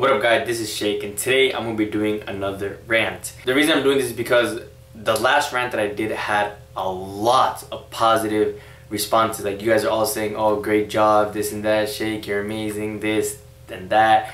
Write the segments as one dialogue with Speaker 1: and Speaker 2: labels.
Speaker 1: What up guys, this is Sheikh and today I'm going to be doing another rant. The reason I'm doing this is because the last rant that I did had a lot of positive responses. Like you guys are all saying, oh great job, this and that, Sheikh, you're amazing, this and that.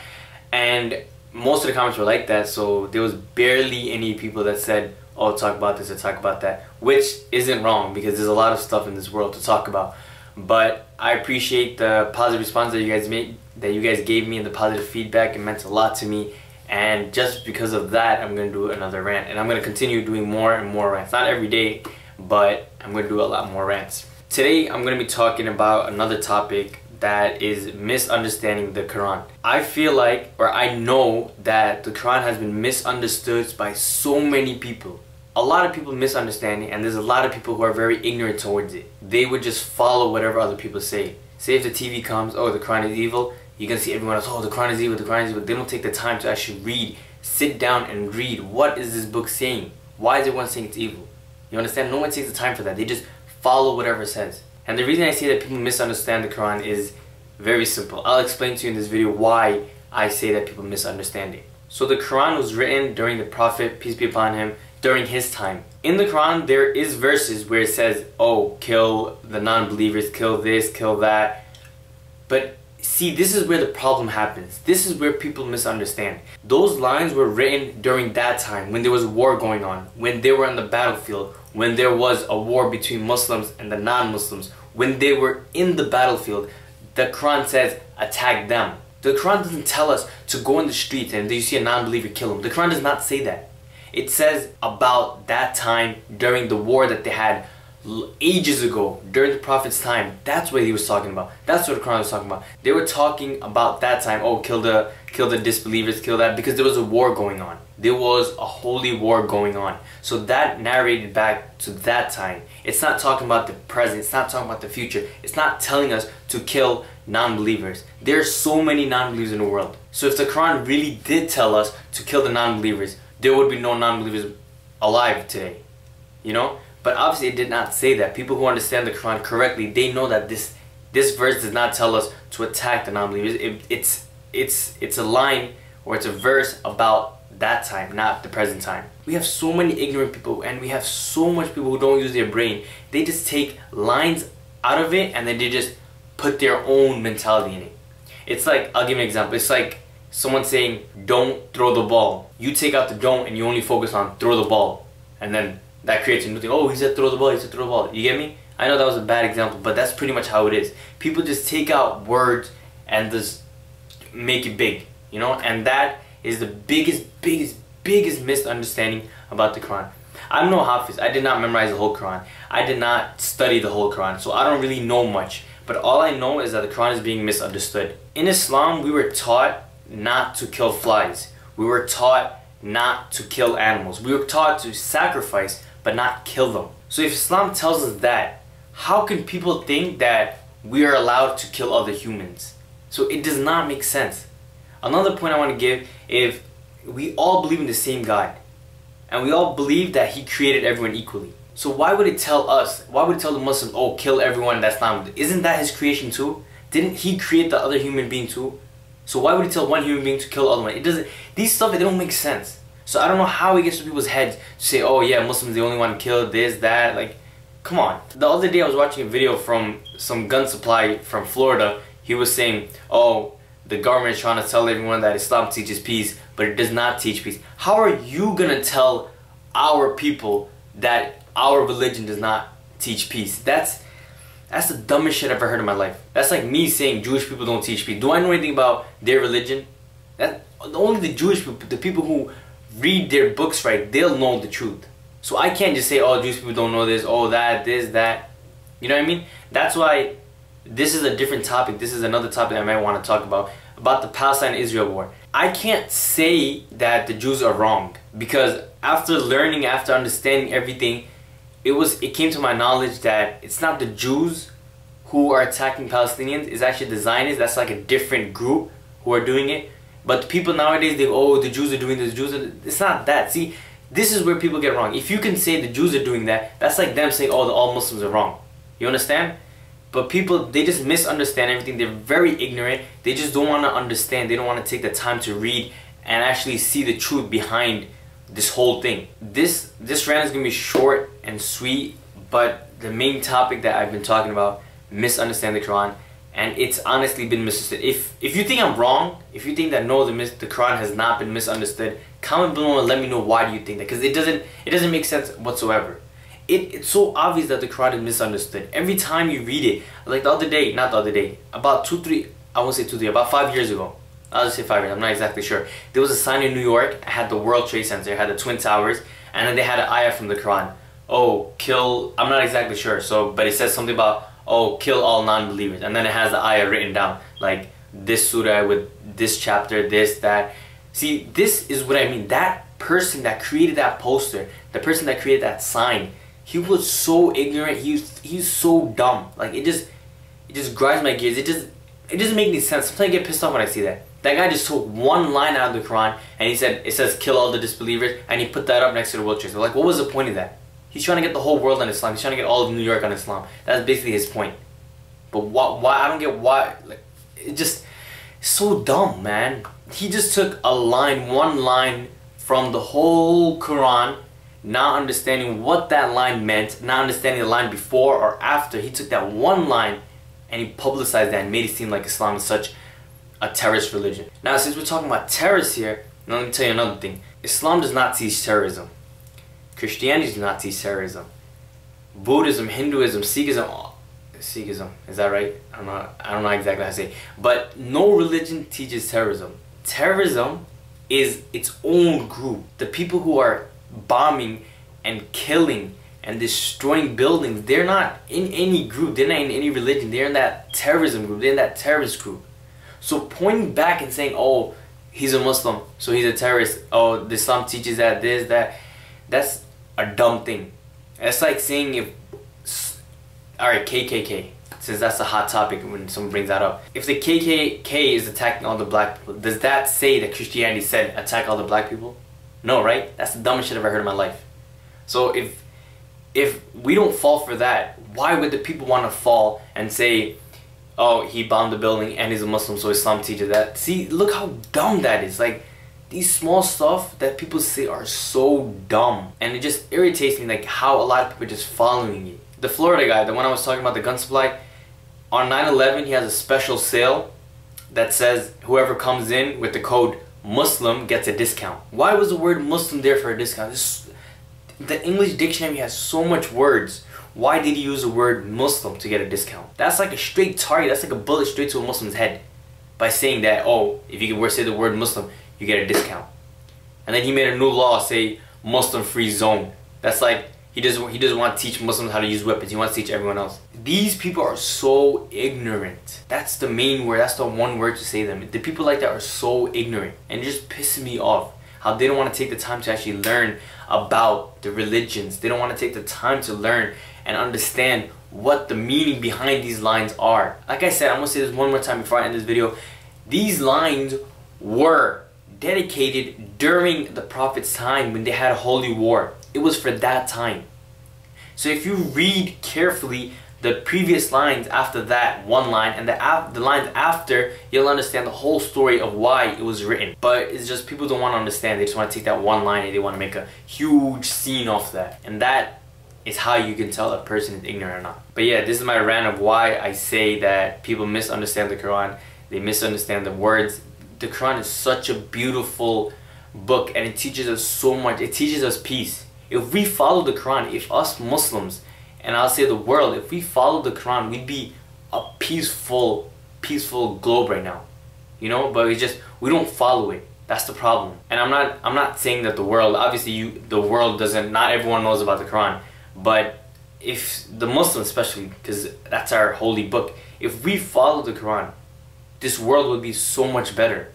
Speaker 1: And most of the comments were like that, so there was barely any people that said, oh talk about this or talk about that. Which isn't wrong because there's a lot of stuff in this world to talk about. But I appreciate the positive response that you guys gave me and the positive feedback. It meant a lot to me, and just because of that I'm gonna do another rant, and I'm gonna continue doing more and more rants. Not every day, but I'm gonna do a lot more rants. Today I'm gonna be talking about another topic that is misunderstanding the Quran. I feel like, or I know that the Quran has been misunderstood by so many people. A lot of people misunderstand it, and there's a lot of people who are very ignorant towards it. They would just follow whatever other people say. Say if the TV comes, oh the Quran is evil, you're gonna see everyone else, oh the Quran is evil, the Quran is evil. They don't take the time to actually read, sit down and read. What is this book saying? Why is everyone saying it's evil? You understand? No one takes the time for that. They just follow whatever it says. And the reason I say that people misunderstand the Quran is very simple. I'll explain to you in this video why I say that people misunderstand it. So the Quran was written during the Prophet, peace be upon him, during his time. In the Quran there is verses where it says, oh kill the non-believers, kill this, kill that. But see, this is where the problem happens. This is where people misunderstand. Those lines were written during that time when there was a war going on, when they were on the battlefield, when there was a war between Muslims and the non-Muslims, when they were in the battlefield. The Quran says attack them. The Quran doesn't tell us to go in the streets and if you see a non-believer, kill him. The Quran does not say that. It says about that time during the war that they had ages ago, during the Prophet's time. That's what he was talking about. That's what the Quran was talking about. They were talking about that time, oh kill the disbelievers, kill that, because there was a war going on. There was a holy war going on. So that narrated back to that time. It's not talking about the present, it's not talking about the future. It's not telling us to kill non-believers. There are so many non-believers in the world. So if the Quran really did tell us to kill the non-believers, there would be no non-believers alive today, you know? But obviously it did not say that. People who understand the Quran correctly, they know that this verse does not tell us to attack the non-believers. It's a line, or it's a verse about that time, not the present time. We have so many ignorant people, and we have so much people who don't use their brain. They just take lines out of it and then they just put their own mentality in it. It's like, I'll give you an example. It's like someone saying, don't throw the ball. You take out the don't and you only focus on throw the ball. And then that creates a new thing. Oh, he said throw the ball, he said throw the ball. You get me? I know that was a bad example, but that's pretty much how it is. People just take out words and just make it big, you know? And that is the biggest misunderstanding about the Quran. I'm no Hafiz. I did not memorize the whole Quran. I did not study the whole Quran, so I don't really know much. But all I know is that the Quran is being misunderstood. In Islam, we were taught not to kill flies. We were taught not to kill animals. We were taught to sacrifice but not kill them. So if Islam tells us that, how can people think that we are allowed to kill other humans? So it does not make sense. Another point I want to give, if we all believe in the same God and we all believe that he created everyone equally, so why would it tell us, why would it tell the Muslims, oh kill everyone that's not, isn't that his creation too? Didn't he create the other human being too? So why would he tell one human being to kill the other one? It doesn't, these stuff, they don't make sense. So I don't know how it gets to people's heads to say, oh yeah, Muslims, they only want to kill this, that, like, come on. The other day I was watching a video from some gun supply from Florida. He was saying, oh, the government is trying to tell everyone that Islam teaches peace, but it does not teach peace. How are you gonna tell our people that our religion does not teach peace? That's the dumbest shit I've ever heard in my life. That's like me saying Jewish people don't teach peace. Do I know anything about their religion? Only the Jewish people, the people who read their books right, they'll know the truth. So I can't just say, oh, Jewish people don't know this, oh, that, this, that. You know what I mean? That's why this is a different topic. This is another topic I might want to talk about the Palestine-Israel war. I can't say that the Jews are wrong, because after learning, after understanding everything, it came to my knowledge that it's not the Jews who are attacking Palestinians. It's actually the Zionists. That's like a different group who are doing it. But people nowadays, they go, oh, the Jews are doing this, it's not that. See, this is where people get wrong. If you can say the Jews are doing that, that's like them saying, oh, all Muslims are wrong. You understand? But people, they just misunderstand everything. They're very ignorant. They just don't want to understand. They don't want to take the time to read and actually see the truth behind this whole thing. This rant is going to be short and sweet, but the main topic that I've been talking about, misunderstand the Quran, and it's honestly been misunderstood. If you think I'm wrong, if you think that no, the Quran has not been misunderstood, comment below and let me know why do you think that, because it doesn't make sense whatsoever. It's so obvious that the Quran is misunderstood. Every time you read it, like the other day, not the other day, about 2, 3, I won't say 2, 3, about 5 years ago. I'll just say 5 years, I'm not exactly sure. There was a sign in New York, it had the World Trade Center, it had the Twin Towers, and then they had an ayah from the Quran. Oh, kill, I'm not exactly sure, but it says something about, oh, kill all non-believers. And then it has the ayah written down, like this surah with this chapter, this, that. See, this is what I mean. That person that created that poster, the person that created that sign, he was so ignorant, he's so dumb. Like it just grinds my gears. It doesn't make any sense. Sometimes I get pissed off when I see that. That guy just took one line out of the Quran and he said, it says kill all the disbelievers, and he put that up next to the World Trade Center. Like, what was the point of that? He's trying to get the whole world on Islam. He's trying to get all of New York on Islam. That's basically his point. But why I don't get why, like, it just, so dumb, man. He just took a line, one line from the whole Quran, not understanding what that line meant, not understanding the line before or after. He took that one line and he publicized that and made it seem like Islam is such a terrorist religion. Now, since we're talking about terrorists here, let me tell you another thing. Islam does not teach terrorism. Christianity does not teach terrorism. Buddhism, Hinduism, Sikhism, is that right? I don't know exactly how to say it. But no religion teaches terrorism. Terrorism is its own group. The people who are bombing and killing and destroying buildings, they're not in any group. They're not in any religion. They're in that terrorism group. They're in that terrorist group. So pointing back and saying, oh, he's a Muslim, so he's a terrorist. Oh, the Islam teaches that, this, that. That's a dumb thing. It's like saying if, alright, KKK, since that's a hot topic when someone brings that up. If the KKK is attacking all the black people, does that say that Christianity said attack all the black people? No, right? That's the dumbest shit I've ever heard in my life. So if we don't fall for that, why would the people want to fall and say, oh, he bombed the building and he's a Muslim, so Islam teaches that? See, look how dumb that is. Like, these small stuff that people say are so dumb, and it just irritates me, like how a lot of people are just following it. The Florida guy, the one I was talking about, the gun supply, on 9/11 he has a special sale that says whoever comes in with the code Muslim gets a discount. Why was the word Muslim there for a discount? The English dictionary has so much words. Why did he use the word Muslim to get a discount? That's like a straight target. That's like a bullet straight to a Muslim's head by saying that, oh, if you can say the word Muslim, you get a discount. And then he made a new law, say Muslim free zone. That's like he doesn't want to teach Muslims how to use weapons. He wants to teach everyone else. These people are so ignorant. That's the main word. That's the one word to say them. The people like that are so ignorant, and it just pisses me off how they don't want to take the time to actually learn about the religions. They don't want to take the time to learn and understand what the meaning behind these lines are. Like I said, I'm going to say this one more time before I end this video. These lines were dedicated during the Prophet's time when they had a holy war. It was for that time. So if you read carefully the previous lines after that one line and the lines after, you'll understand the whole story of why it was written. But it's just people don't want to understand. They just want to take that one line and they want to make a huge scene off that. And that is how you can tell a person is ignorant or not. But yeah, this is my rant of why I say that people misunderstand the Quran. They misunderstand the words. The Quran is such a beautiful book, and it teaches us so much. It teaches us peace. If we follow the Quran, if us Muslims, and I'll say the world, if we follow the Quran, we'd be a peaceful globe right now. You know, but we don't follow it. That's the problem. And I'm not saying that the world, obviously the world doesn't, not everyone knows about the Quran, but if the Muslims especially, because that's our holy book, if we follow the Quran, this world would be so much better.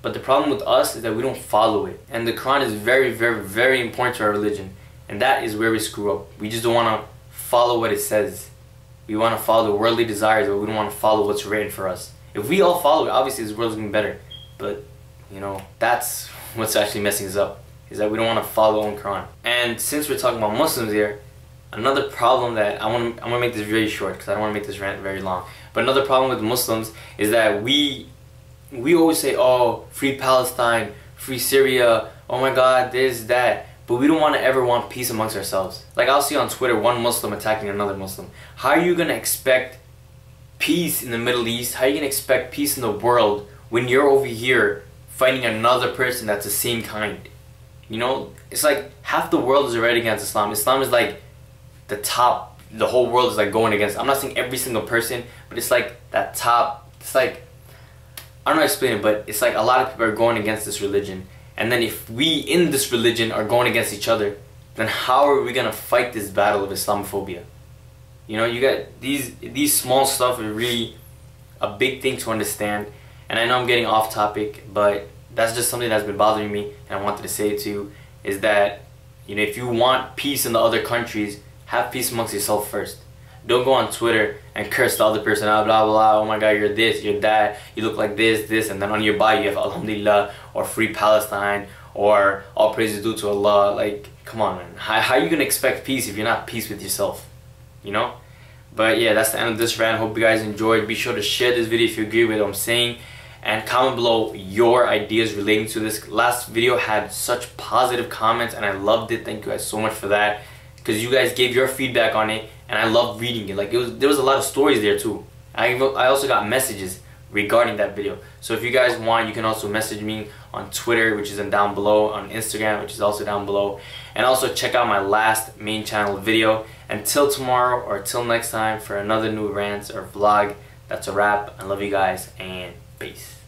Speaker 1: But the problem with us is that we don't follow it. And the Quran is very, very, very important to our religion. And that is where we screw up. We just don't want to follow what it says. We want to follow the worldly desires, but we don't want to follow what's written for us. If we all follow it, obviously this world's going to be better. But, you know, that's what's actually messing us up, is that we don't want to follow our own Quran. And since we're talking about Muslims here, another problem that I'm gonna make this very short because I don't want to make this rant very long. But another problem with Muslims is that we always say, oh, free Palestine, free Syria, oh my God, this, that. But we don't want to ever want peace amongst ourselves. Like I'll see on Twitter one Muslim attacking another Muslim. How are you going to expect peace in the Middle East? How are you going to expect peace in the world when you're over here fighting another person that's the same kind? You know, it's like half the world is already against Islam. Islam is like the top, the whole world is like going against. I'm not saying every single person, but it's like that top, it's like, I don't know how to explain it, but it's like a lot of people are going against this religion. And then if we in this religion are going against each other, then how are we going to fight this battle of Islamophobia? You know, you got these small stuff are really a big thing to understand. And I know I'm getting off topic, but that's just something that's been bothering me and I wanted to say it to you, is that, you know, if you want peace in the other countries, have peace amongst yourself first. Don't go on Twitter and curse the other person out, blah, blah, blah, oh my God, you're this, you're that, you look like this, and then on your bio you have Alhamdulillah, or Free Palestine, or all praise is due to Allah. Like, come on, man. How are you going to expect peace if you're not at peace with yourself? You know? But yeah, that's the end of this rant. Hope you guys enjoyed. Be sure to share this video if you agree with what I'm saying, and comment below your ideas relating to this. Last video had such positive comments and I loved it. Thank you guys so much for that, because you guys gave your feedback on it and I loved reading it. Like, there was a lot of stories there too. I also got messages regarding that video. So if you guys want, you can also message me on Twitter, which is down below, on Instagram, which is also down below, and also check out my last main channel video. Until tomorrow, or till next time for another new rant or vlog, that's a wrap. I love you guys and peace.